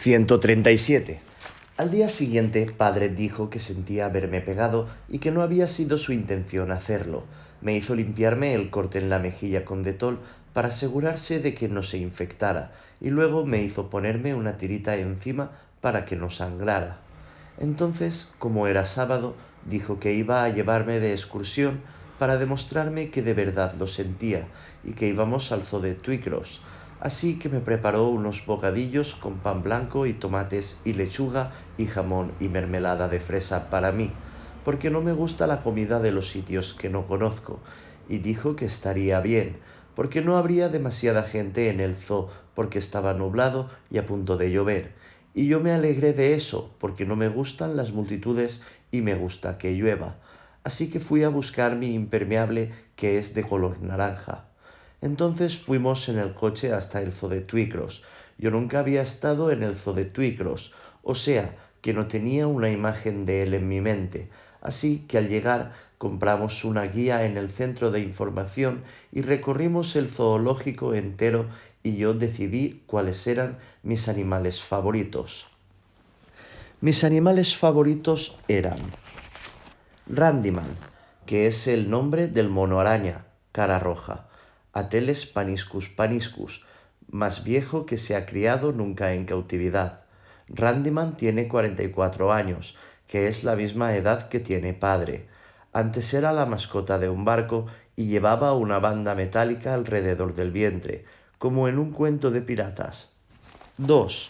137. Al día siguiente, padre dijo que sentía haberme pegado y que no había sido su intención hacerlo. Me hizo limpiarme el corte en la mejilla con Detol para asegurarse de que no se infectara, y luego me hizo ponerme una tirita encima para que no sangrara. Entonces, como era sábado, dijo que iba a llevarme de excursión para demostrarme que de verdad lo sentía y que íbamos al zoo de Twycross. Así que me preparó unos bocadillos con pan blanco y tomates y lechuga y jamón y mermelada de fresa para mí, porque no me gusta la comida de los sitios que no conozco, y dijo que estaría bien, porque no habría demasiada gente en el zoo, porque estaba nublado y a punto de llover. Y yo me alegré de eso, porque no me gustan las multitudes y me gusta que llueva. Así que fui a buscar mi impermeable, que es de color naranja. Entonces fuimos en el coche hasta el zoo de Twycross. Yo nunca había estado en el zoo de Twycross, o sea, que no tenía una imagen de él en mi mente. Así que al llegar compramos una guía en el centro de información y recorrimos el zoológico entero, y yo decidí cuáles eran mis animales favoritos. Mis animales favoritos eran Randyman, que es el nombre del mono araña, cara roja. Ateles paniscus paniscus, más viejo que se ha criado nunca en cautividad. Randyman tiene 44 años, que es la misma edad que tiene padre. Antes era la mascota de un barco y llevaba una banda metálica alrededor del vientre, como en un cuento de piratas. 2.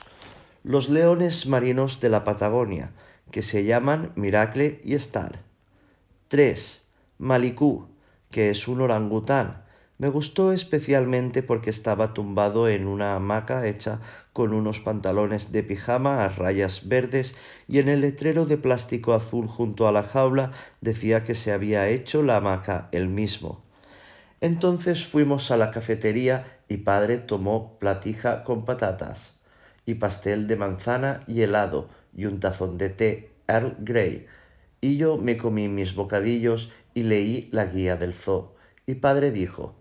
Los leones marinos de la Patagonia, que se llaman Miracle y Star. 3. Malicú, que es un orangután. Me gustó especialmente porque estaba tumbado en una hamaca hecha con unos pantalones de pijama a rayas verdes, y en el letrero de plástico azul junto a la jaula decía que se había hecho la hamaca él mismo. Entonces fuimos a la cafetería y padre tomó platija con patatas y pastel de manzana y helado y un tazón de té Earl Grey, y yo me comí mis bocadillos y leí la guía del zoo. Y padre dijo: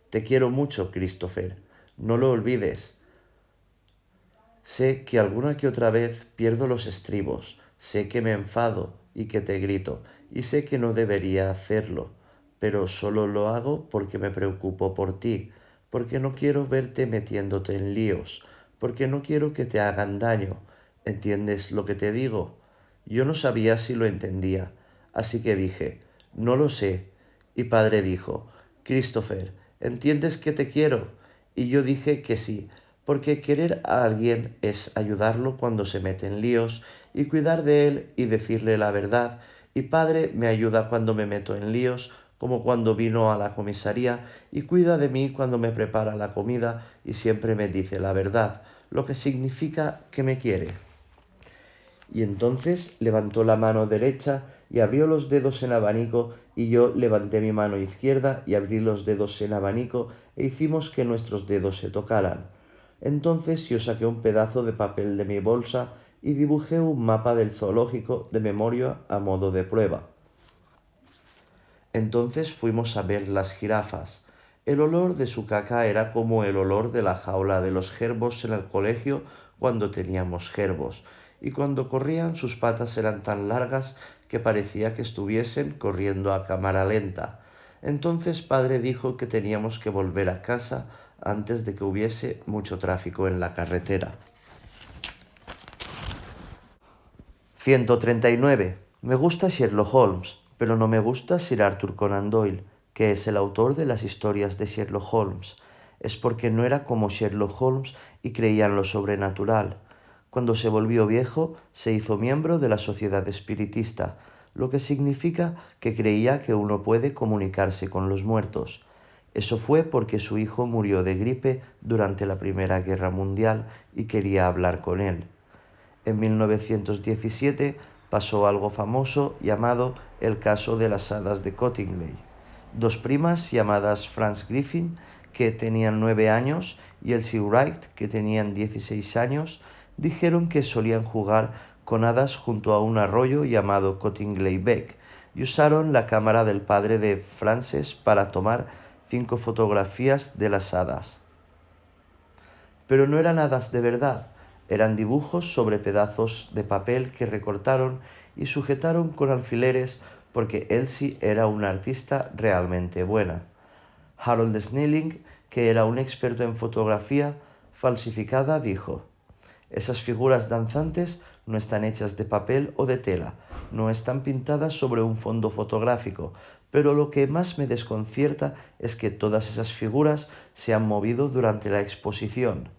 «Te quiero mucho, Christopher, no lo olvides. Sé que alguna que otra vez pierdo los estribos, sé que me enfado y que te grito, y sé que no debería hacerlo, pero solo lo hago porque me preocupo por ti, porque no quiero verte metiéndote en líos, porque no quiero que te hagan daño. ¿Entiendes lo que te digo?» Yo no sabía si lo entendía, así que dije: «No lo sé». Y padre dijo: «Christopher, ¿entiendes que te quiero?» Y yo dije que sí, porque querer a alguien es ayudarlo cuando se mete en líos y cuidar de él y decirle la verdad. Y padre me ayuda cuando me meto en líos, como cuando vino a la comisaría, y cuida de mí cuando me prepara la comida y siempre me dice la verdad, lo que significa que me quiere. Y entonces levantó la mano derecha y abrió los dedos en abanico, y yo levanté mi mano izquierda y abrí los dedos en abanico, e hicimos que nuestros dedos se tocaran. Entonces yo saqué un pedazo de papel de mi bolsa y dibujé un mapa del zoológico de memoria a modo de prueba. Entonces fuimos a ver las jirafas. El olor de su caca era como el olor de la jaula de los jerbos en el colegio cuando teníamos jerbos, y cuando corrían sus patas eran tan largas que parecía que estuviesen corriendo a cámara lenta. Entonces padre dijo que teníamos que volver a casa antes de que hubiese mucho tráfico en la carretera. 139. Me gusta Sherlock Holmes, pero no me gusta Sir Arthur Conan Doyle, que es el autor de las historias de Sherlock Holmes. Es porque no era como Sherlock Holmes y creía en lo sobrenatural. Cuando se volvió viejo, se hizo miembro de la Sociedad Espiritista, lo que significa que creía que uno puede comunicarse con los muertos. Eso fue porque su hijo murió de gripe durante la Primera Guerra Mundial y quería hablar con él. En 1917 pasó algo famoso llamado el caso de las hadas de Cottingley. Dos primas llamadas Frances Griffin, que tenían 9 años, y Elsie Wright, que tenían 16 años, dijeron que solían jugar con hadas junto a un arroyo llamado Cottingley Beck, y usaron la cámara del padre de Frances para tomar 5 fotografías de las hadas. Pero no eran hadas de verdad, Eran dibujos sobre pedazos de papel que recortaron y sujetaron con alfileres porque Elsie era una artista realmente buena. Harold Snelling, que era un experto en fotografía falsificada, dijo: «Esas figuras danzantes no están hechas de papel o de tela, no están pintadas sobre un fondo fotográfico, pero lo que más me desconcierta es que todas esas figuras se han movido durante la exposición».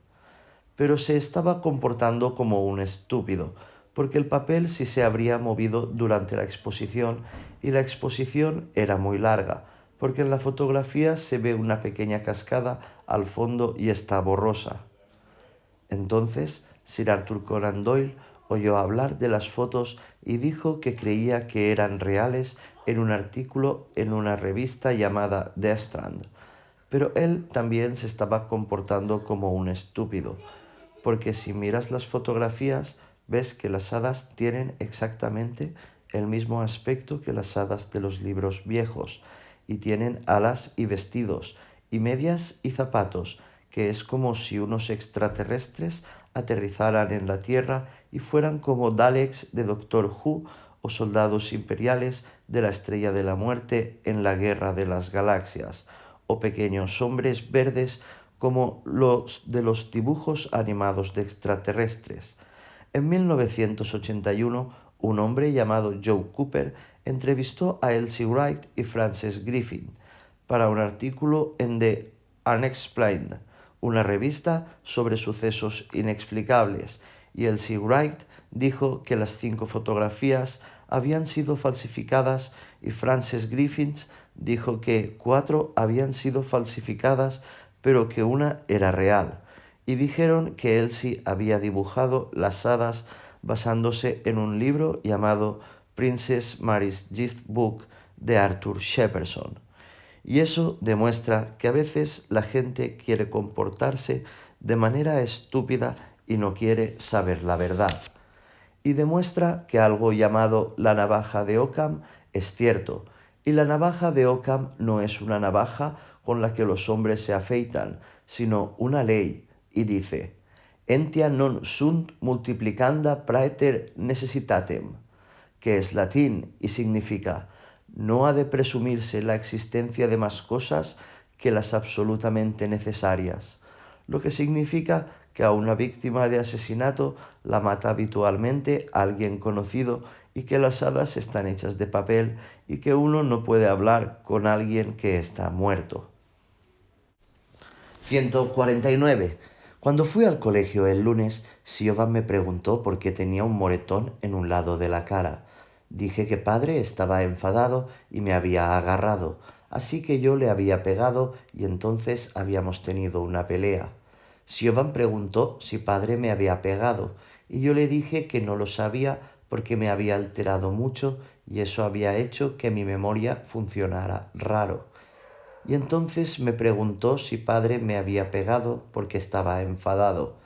Pero se estaba comportando como un estúpido, porque el papel sí se habría movido durante la exposición y la exposición era muy larga, porque en la fotografía se ve una pequeña cascada al fondo y está borrosa. Entonces Sir Arthur Conan Doyle oyó hablar de las fotos y dijo que creía que eran reales en un artículo en una revista llamada The Strand. Pero él también se estaba comportando como un estúpido, porque si miras las fotografías ves que las hadas tienen exactamente el mismo aspecto que las hadas de los libros viejos, y tienen alas y vestidos, y medias y zapatos, que es como si unos extraterrestres aterrizaran en la Tierra y fueran como Daleks de Doctor Who o soldados imperiales de la Estrella de la Muerte en la Guerra de las Galaxias, o pequeños hombres verdes como los de los dibujos animados de extraterrestres. En 1981, un hombre llamado Joe Cooper entrevistó a Elsie Wright y Frances Griffin para un artículo en The Unexplained, una revista sobre sucesos inexplicables, y Elsie Wright dijo que las 5 fotografías habían sido falsificadas y Frances Griffin dijo que 4 habían sido falsificadas pero que una era real, y dijeron que Elsie había dibujado las hadas basándose en un libro llamado Princess Mary's Gift Book de Arthur Shepperson. Y eso demuestra que a veces la gente quiere comportarse de manera estúpida y no quiere saber la verdad. Y demuestra que algo llamado la navaja de Occam es cierto, y la navaja de Occam no es una navaja con la que los hombres se afeitan, sino una ley, y dice: entia non sunt multiplicanda praeter necessitatem, que es latín y significa: no ha de presumirse la existencia de más cosas que las absolutamente necesarias, lo que significa que a una víctima de asesinato la mata habitualmente alguien conocido y que las hadas están hechas de papel y que uno no puede hablar con alguien que está muerto. 149. Cuando fui al colegio el lunes, Siobhan me preguntó por qué tenía un moretón en un lado de la cara. Dije que padre estaba enfadado y me había agarrado, así que yo le había pegado y entonces habíamos tenido una pelea. Siobhan preguntó si padre me había pegado y yo le dije que no lo sabía porque me había alterado mucho y eso había hecho que mi memoria funcionara raro. Y entonces me preguntó si padre me había pegado porque estaba enfadado.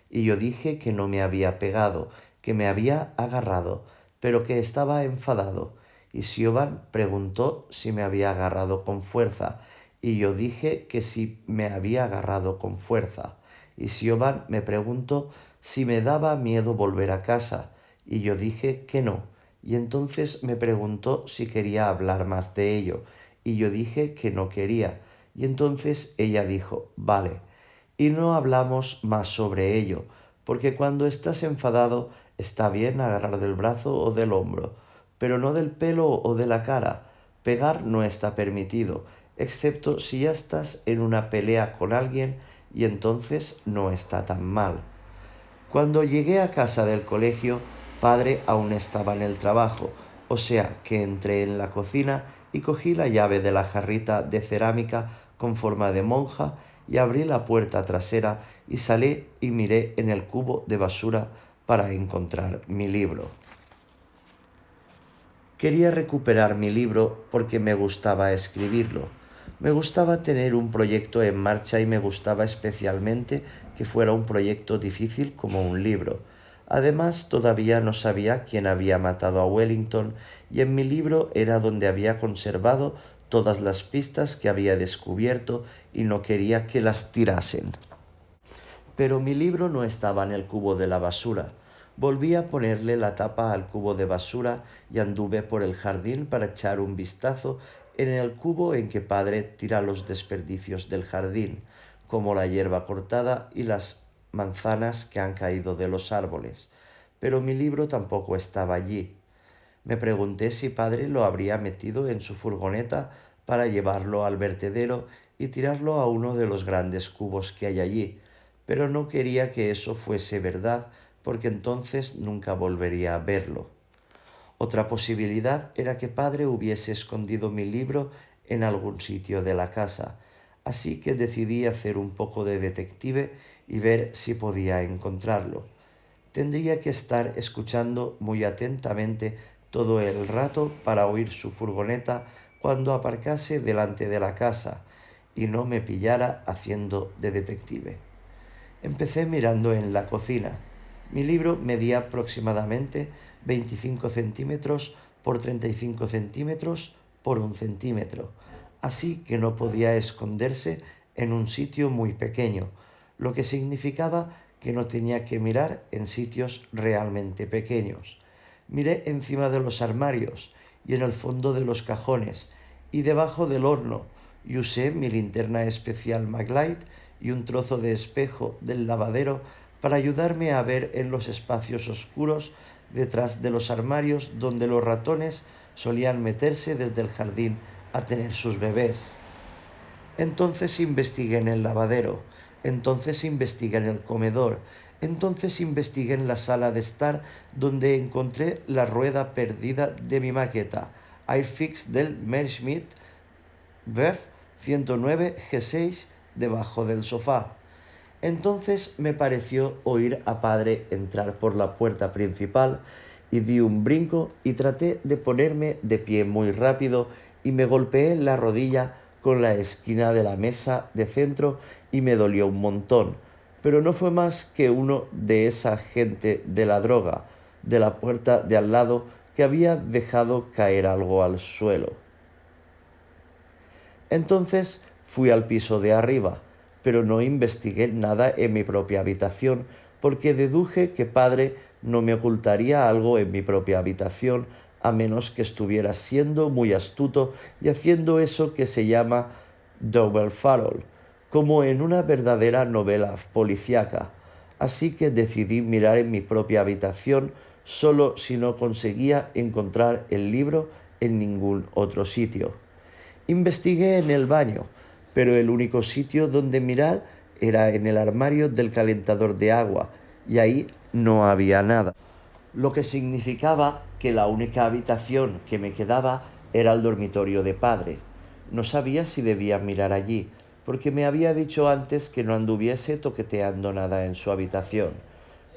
Y yo dije que no me había pegado, que me había agarrado, pero que estaba enfadado. Y Siobhan preguntó si me había agarrado con fuerza. Y yo dije que sí me había agarrado con fuerza. Y Siobhan me preguntó si me daba miedo volver a casa. Y yo dije que no. Y entonces me preguntó si quería hablar más de ello y yo dije que no quería. Y entonces ella dijo: vale. Y no hablamos más sobre ello, porque cuando estás enfadado está bien agarrar del brazo o del hombro, pero no del pelo o de la cara. Pegar no está permitido, excepto si ya estás en una pelea con alguien y entonces no está tan mal. Cuando llegué a casa del colegio, padre aún estaba en el trabajo, o sea que entré en la cocina y cogí la llave de la jarrita de cerámica con forma de monja y abrí la puerta trasera y salí y miré en el cubo de basura para encontrar mi libro. Quería recuperar mi libro porque me gustaba escribirlo. Me gustaba tener un proyecto en marcha y me gustaba especialmente que fuera un proyecto difícil como un libro. Además, todavía no sabía quién había matado a Wellington y en mi libro era donde había conservado todas las pistas que había descubierto y no quería que las tirasen. Pero mi libro no estaba en el cubo de la basura. Volví a ponerle la tapa al cubo de basura y anduve por el jardín para echar un vistazo en el cubo en que padre tira los desperdicios del jardín, como la hierba cortada y las manzanas que han caído de los árboles. Pero mi libro tampoco estaba allí. Me pregunté si padre lo habría metido en su furgoneta para llevarlo al vertedero y tirarlo a uno de los grandes cubos que hay allí, pero no quería que eso fuese verdad porque entonces nunca volvería a verlo. Otra posibilidad era que padre hubiese escondido mi libro en algún sitio de la casa, así que decidí hacer un poco de detective y ver si podía encontrarlo. Tendría que estar escuchando muy atentamente todo el rato para oír su furgoneta cuando aparcase delante de la casa y no me pillara haciendo de detective. Empecé mirando en la cocina. Mi libro medía aproximadamente 25 centímetros por 35 centímetros por 1 centímetro, así que no podía esconderse en un sitio muy pequeño, lo que significaba que no tenía que mirar en sitios realmente pequeños. Miré encima de los armarios y en el fondo de los cajones y debajo del horno y usé mi linterna especial Maglite y un trozo de espejo del lavadero para ayudarme a ver en los espacios oscuros detrás de los armarios donde los ratones solían meterse desde el jardín a tener sus bebés. Entonces investigué en el lavadero, entonces investigué en el comedor, entonces investigué en la sala de estar donde encontré la rueda perdida de mi maqueta, Airfix del Messerschmitt Bef 109 G6 debajo del sofá. Entonces me pareció oír a padre entrar por la puerta principal y di un brinco y traté de ponerme de pie muy rápido y me golpeé la rodilla con la esquina de la mesa de centro y me dolió un montón. Pero no fue más que uno de esa gente de la droga, de la puerta de al lado, que había dejado caer algo al suelo. Entonces fui al piso de arriba, pero no investigué nada en mi propia habitación, porque deduje que padre no me ocultaría algo en mi propia habitación, a menos que estuviera siendo muy astuto y haciendo eso que se llama double farol, como en una verdadera novela policíaca. Así que decidí mirar en mi propia habitación solo si no conseguía encontrar el libro en ningún otro sitio. Investigué en el baño, pero el único sitio donde mirar era en el armario del calentador de agua, y ahí no había nada, lo que significaba que la única habitación que me quedaba era el dormitorio de padre. No sabía si debía mirar allí, porque me había dicho antes que no anduviese toqueteando nada en su habitación.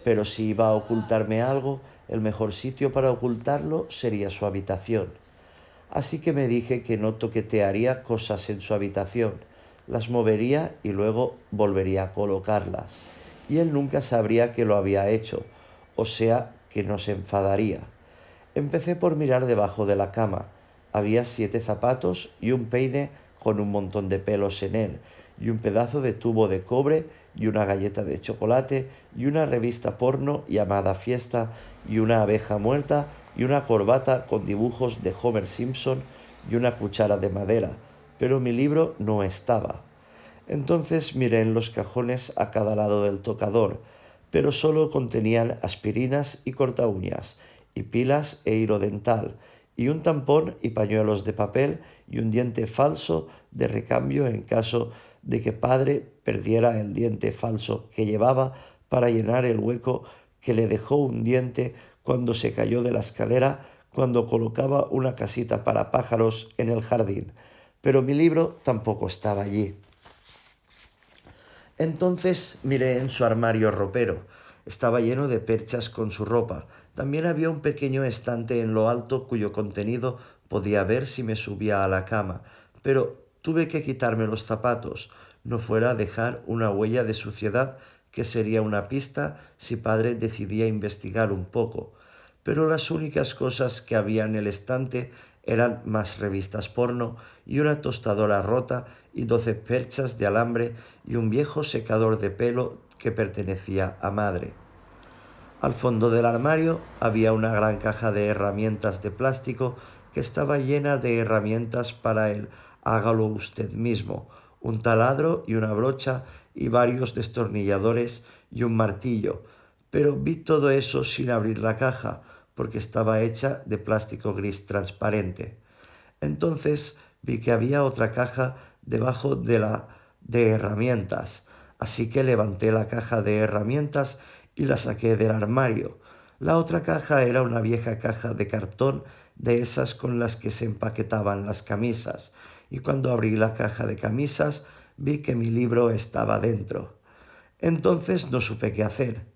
Pero si iba a ocultarme algo, el mejor sitio para ocultarlo sería su habitación. Así que me dije que no toquetearía cosas en su habitación, las movería y luego volvería a colocarlas. Y él nunca sabría que lo había hecho, o sea que no se enfadaría. Empecé por mirar debajo de la cama. Había 7 zapatos y un peine con un montón de pelos en él, y un pedazo de tubo de cobre y una galleta de chocolate y una revista porno llamada Fiesta y una abeja muerta y una corbata con dibujos de Homer Simpson y una cuchara de madera, pero mi libro no estaba. Entonces miré en los cajones a cada lado del tocador, pero solo contenían aspirinas y cortaúñas, y pilas e hilo dental, y un tampón y pañuelos de papel y un diente falso de recambio en caso de que padre perdiera el diente falso que llevaba para llenar el hueco que le dejó un diente cuando se cayó de la escalera cuando colocaba una casita para pájaros en el jardín. Pero mi libro tampoco estaba allí. Entonces miré en su armario ropero. Estaba lleno de perchas con su ropa. También había un pequeño estante en lo alto cuyo contenido podía ver si me subía a la cama, pero tuve que quitarme los zapatos, no fuera a dejar una huella de suciedad que sería una pista si padre decidía investigar un poco. Pero las únicas cosas que había en el estante eran más revistas porno y una tostadora rota y 12 perchas de alambre y un viejo secador de pelo que pertenecía a madre. Al fondo del armario había una gran caja de herramientas de plástico que estaba llena de herramientas para el hágalo usted mismo, un taladro y una brocha y varios destornilladores y un martillo, pero vi todo eso sin abrir la caja, porque estaba hecha de plástico gris transparente. Entonces vi que había otra caja debajo de herramientas, así que levanté la caja de herramientas y la saqué del armario. La otra caja era una vieja caja de cartón de esas con las que se empaquetaban las camisas, y cuando abrí la caja de camisas vi que mi libro estaba dentro. Entonces no supe qué hacer.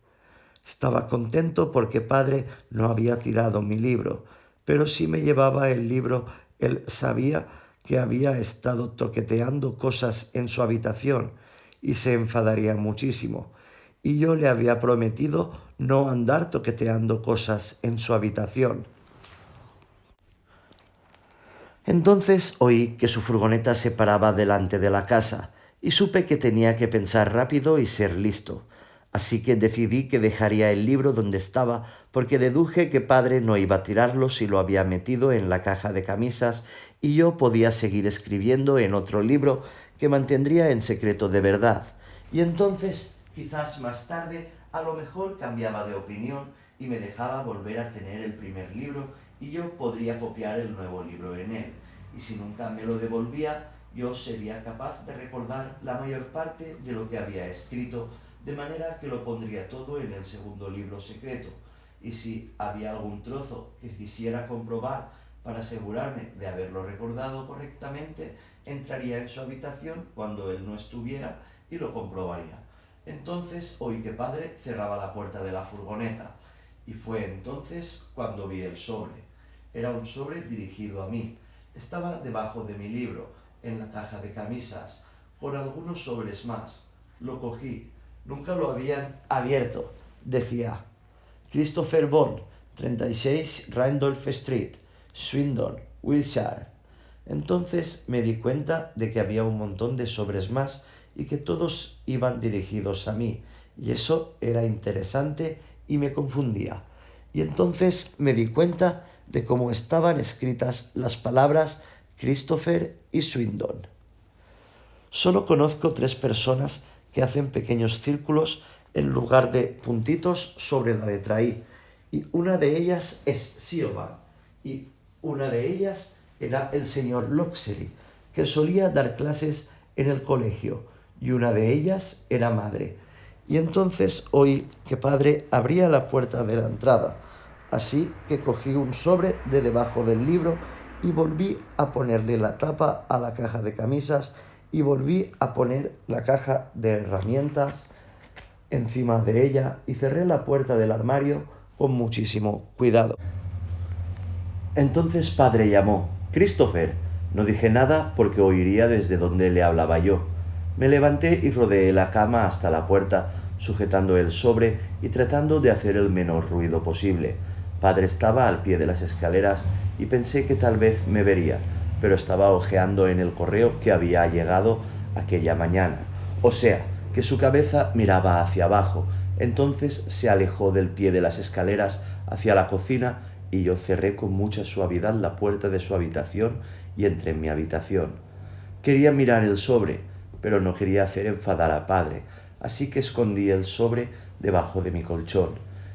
Estaba contento porque padre no había tirado mi libro, pero si me llevaba el libro, él sabía que había estado toqueteando cosas en su habitación y se enfadaría muchísimo. Y yo le había prometido no andar toqueteando cosas en su habitación. Entonces oí que su furgoneta se paraba delante de la casa y supe que tenía que pensar rápido y ser listo. Así que decidí que dejaría el libro donde estaba porque deduje que padre no iba a tirarlo si lo había metido en la caja de camisas y yo podía seguir escribiendo en otro libro que mantendría en secreto de verdad. Y entonces, quizás más tarde, a lo mejor cambiaba de opinión y me dejaba volver a tener el primer libro y yo podría copiar el nuevo libro en él. Y si nunca me lo devolvía, yo sería capaz de recordar la mayor parte de lo que había escrito, de manera que lo pondría todo en el segundo libro secreto. Y si había algún trozo que quisiera comprobar para asegurarme de haberlo recordado correctamente, entraría en su habitación cuando él no estuviera y lo comprobaría. Entonces oí que padre cerraba la puerta de la furgoneta, y fue entonces cuando vi el sobre. Era un sobre dirigido a mí. Estaba debajo de mi libro, en la caja de camisas, con algunos sobres más. Lo cogí. Nunca lo habían abierto. Decía: Christopher Bond, 36 Randolph Street, Swindon, Wiltshire. Entonces me di cuenta de que había un montón de sobres más y que todos iban dirigidos a mí, y eso era interesante y me confundía. Y entonces me di cuenta de cómo estaban escritas las palabras Christopher y Swindon. Solo conozco 3 personas que hacen pequeños círculos en lugar de puntitos sobre la letra I, y una de ellas es Siobhan, y una de ellas era el señor Loxley, que solía dar clases en el colegio, y una de ellas era madre. Y entonces oí que padre abría la puerta de la entrada, así que cogí un sobre de debajo del libro y volví a ponerle la tapa a la caja de camisas y volví a poner la caja de herramientas encima de ella y cerré la puerta del armario con muchísimo cuidado. Entonces padre llamó: Christopher. No dije nada porque oiría desde donde le hablaba yo. Me levanté y rodeé la cama hasta la puerta, sujetando el sobre y tratando de hacer el menor ruido posible. Padre estaba al pie de las escaleras y pensé que tal vez me vería, pero estaba hojeando en el correo que había llegado aquella mañana. O sea, que su cabeza miraba hacia abajo. Entonces se alejó del pie de las escaleras hacia la cocina y yo cerré con mucha suavidad la puerta de su habitación y entré en mi habitación. Quería mirar el sobre, pero no quería hacer enfadar a padre, así que escondí el sobre debajo de mi colchón.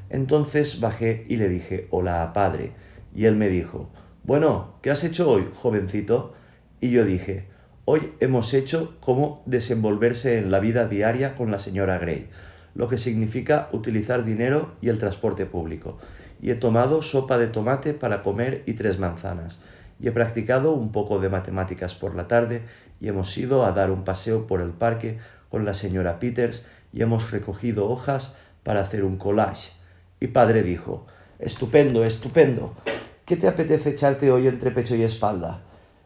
Entonces bajé y le dije hola a padre, y él me dijo: Bueno, ¿qué has hecho hoy, jovencito? Y yo dije: Hoy hemos hecho cómo desenvolverse en la vida diaria con la señora Gray, lo que significa utilizar dinero y el transporte público. Y he tomado sopa de tomate para comer y 3 manzanas. Y he practicado un poco de matemáticas por la tarde y hemos ido a dar un paseo por el parque con la señora Peters y hemos recogido hojas para hacer un collage. Y padre dijo: Estupendo, estupendo. ¿Qué te apetece echarte hoy entre pecho y espalda?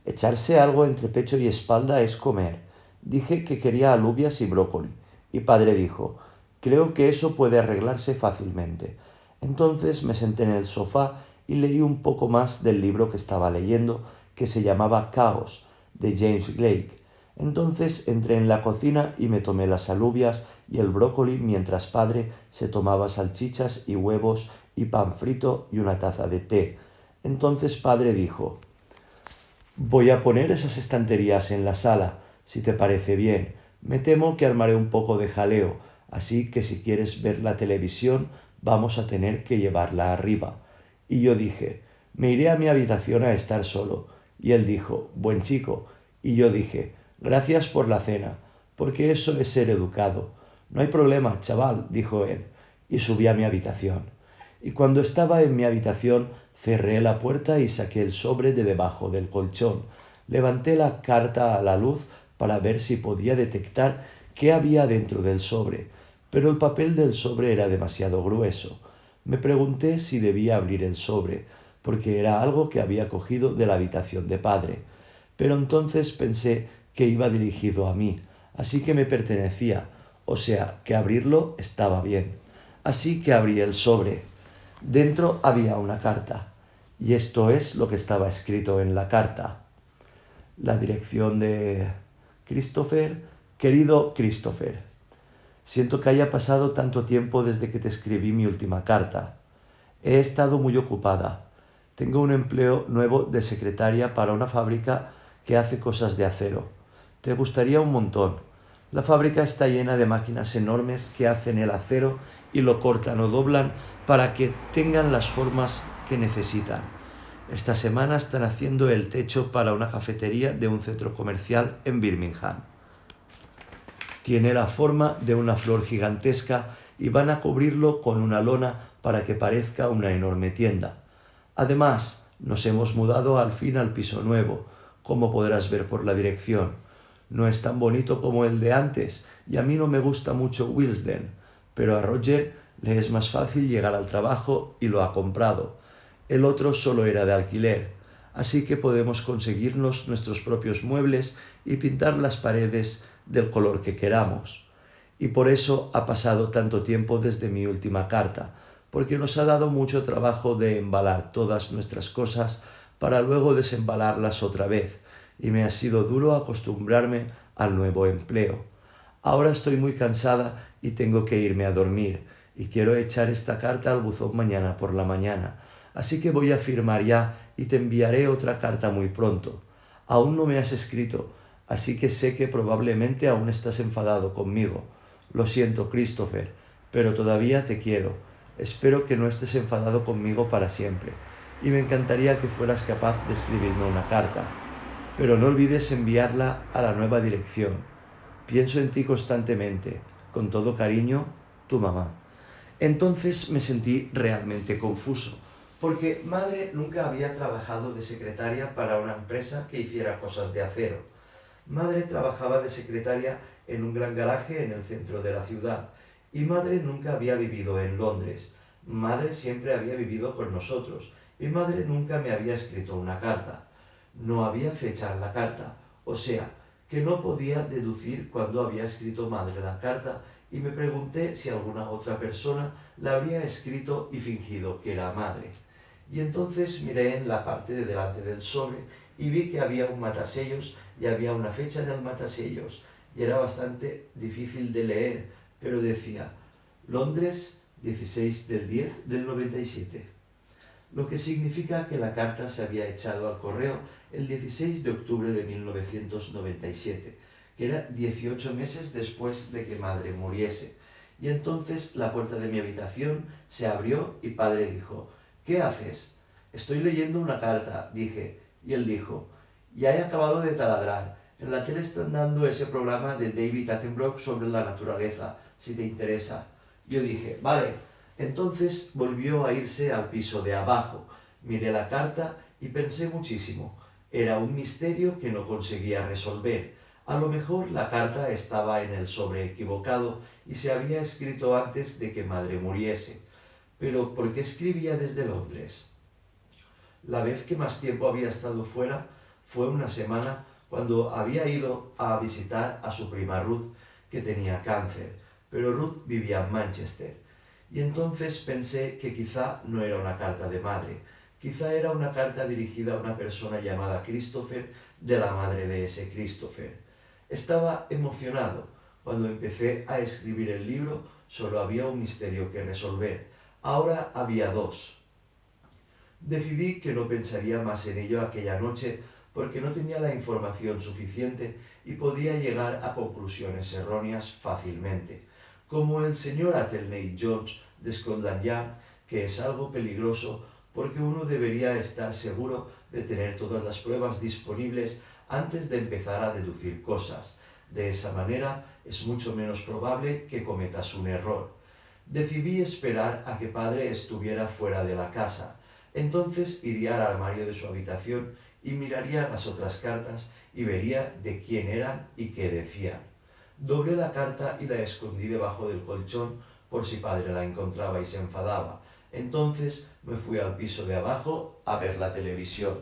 Echarse algo entre pecho y espalda es comer. Dije que quería alubias y brócoli. Y padre dijo: Creo que eso puede arreglarse fácilmente. Entonces me senté en el sofá y leí un poco más del libro que estaba leyendo, que se llamaba Chaos, de James Blake. Entonces entré en la cocina y me tomé las alubias y el brócoli mientras padre se tomaba salchichas y huevos y pan frito y una taza de té. Entonces padre dijo: voy a poner esas estanterías en la sala, si te parece bien. Me temo que armaré un poco de jaleo, así que si quieres ver la televisión vamos a tener que llevarla arriba. Y yo dije: me iré a mi habitación a estar solo. Y él dijo: buen chico. Y yo dije: gracias por la cena, porque eso es ser educado. No hay problema, chaval, dijo él, y subí a mi habitación. Y cuando estaba en mi habitación cerré la puerta y saqué el sobre de debajo del colchón. Levanté la carta a la luz para ver si podía detectar qué había dentro del sobre, pero el papel del sobre era demasiado grueso. Me pregunté si debía abrir el sobre, porque era algo que había cogido de la habitación de padre. Pero entonces pensé que iba dirigido a mí, así que me pertenecía, o sea, que abrirlo estaba bien. Así que abrí el sobre. Dentro había una carta, y esto es lo que estaba escrito en la carta. La dirección de Christopher: querido Christopher, siento que haya pasado tanto tiempo desde que te escribí mi última carta. He estado muy ocupada. Tengo un empleo nuevo de secretaria para una fábrica que hace cosas de acero. Te gustaría un montón. La fábrica está llena de máquinas enormes que hacen el acero y lo cortan o doblan para que tengan las formas que necesitan. Esta semana están haciendo el techo para una cafetería de un centro comercial en Birmingham. Tiene la forma de una flor gigantesca y van a cubrirlo con una lona para que parezca una enorme tienda. Además, nos hemos mudado al fin al piso nuevo, como podrás ver por la dirección. No es tan bonito como el de antes y a mí no me gusta mucho Willesden, pero a Roger le es más fácil llegar al trabajo y lo ha comprado. El otro solo era de alquiler, así que podemos conseguirnos nuestros propios muebles y pintar las paredes del color que queramos. Y por eso ha pasado tanto tiempo desde mi última carta, porque nos ha dado mucho trabajo de embalar todas nuestras cosas para luego desembalarlas otra vez, y me ha sido duro acostumbrarme al nuevo empleo. Ahora estoy muy cansada y tengo que irme a dormir, y quiero echar esta carta al buzón mañana por la mañana, así que voy a firmar ya y te enviaré otra carta muy pronto. Aún no me has escrito, así que sé que probablemente aún estás enfadado conmigo. Lo siento, Christopher, pero todavía te quiero. Espero que no estés enfadado conmigo para siempre, y me encantaría que fueras capaz de escribirme una carta. Pero no olvides enviarla a la nueva dirección. Pienso en ti constantemente. Con todo cariño, tu mamá. Entonces me sentí realmente confuso, porque madre nunca había trabajado de secretaria para una empresa que hiciera cosas de acero. Madre trabajaba de secretaria en un gran garaje en el centro de la ciudad, y madre nunca había vivido en Londres. Madre siempre había vivido con nosotros, y madre nunca me había escrito una carta. No había fecha en la carta, o sea, que no podía deducir cuándo había escrito madre la carta, y me pregunté si alguna otra persona la habría escrito y fingido que era madre. Y entonces miré en la parte de delante del sobre y vi que había un matasellos y había una fecha en el matasellos, y era bastante difícil de leer, pero decía Londres, 16 del 10 del 97, lo que significa que la carta se había echado al correo el 16 de octubre de 1997, que era 18 meses después de que madre muriese. Y entonces la puerta de mi habitación se abrió y padre dijo: ¿qué haces? Estoy leyendo una carta, dije, y él dijo: ya he acabado de taladrar. En la tele están dando ese programa de David Attenborough sobre la naturaleza, si te interesa. Yo dije: vale. Entonces volvió a irse al piso de abajo. Miré la carta y pensé muchísimo. Era un misterio que no conseguía resolver. A lo mejor la carta estaba en el sobre equivocado y se había escrito antes de que madre muriese. Pero ¿por qué escribía desde Londres? La vez que más tiempo había estado fuera fue una semana, cuando había ido a visitar a su prima Ruth, que tenía cáncer, pero Ruth vivía en Manchester. Y entonces pensé que quizá no era una carta de madre, quizá era una carta dirigida a una persona llamada Christopher, de la madre de ese Christopher. Estaba emocionado. Cuando empecé a escribir el libro, solo había un misterio que resolver. Ahora había dos. Decidí que no pensaría más en ello aquella noche porque no tenía la información suficiente y podía llegar a conclusiones erróneas fácilmente, como el señor Athelney George de Scotland Yard, que es algo peligroso porque uno debería estar seguro de tener todas las pruebas disponibles antes de empezar a deducir cosas. De esa manera es mucho menos probable que cometas un error. Decidí esperar a que padre estuviera fuera de la casa. Entonces iría al armario de su habitación y miraría las otras cartas y vería de quién eran y qué decían. Doblé la carta y la escondí debajo del colchón por si padre la encontraba y se enfadaba. Entonces me fui al piso de abajo a ver la televisión.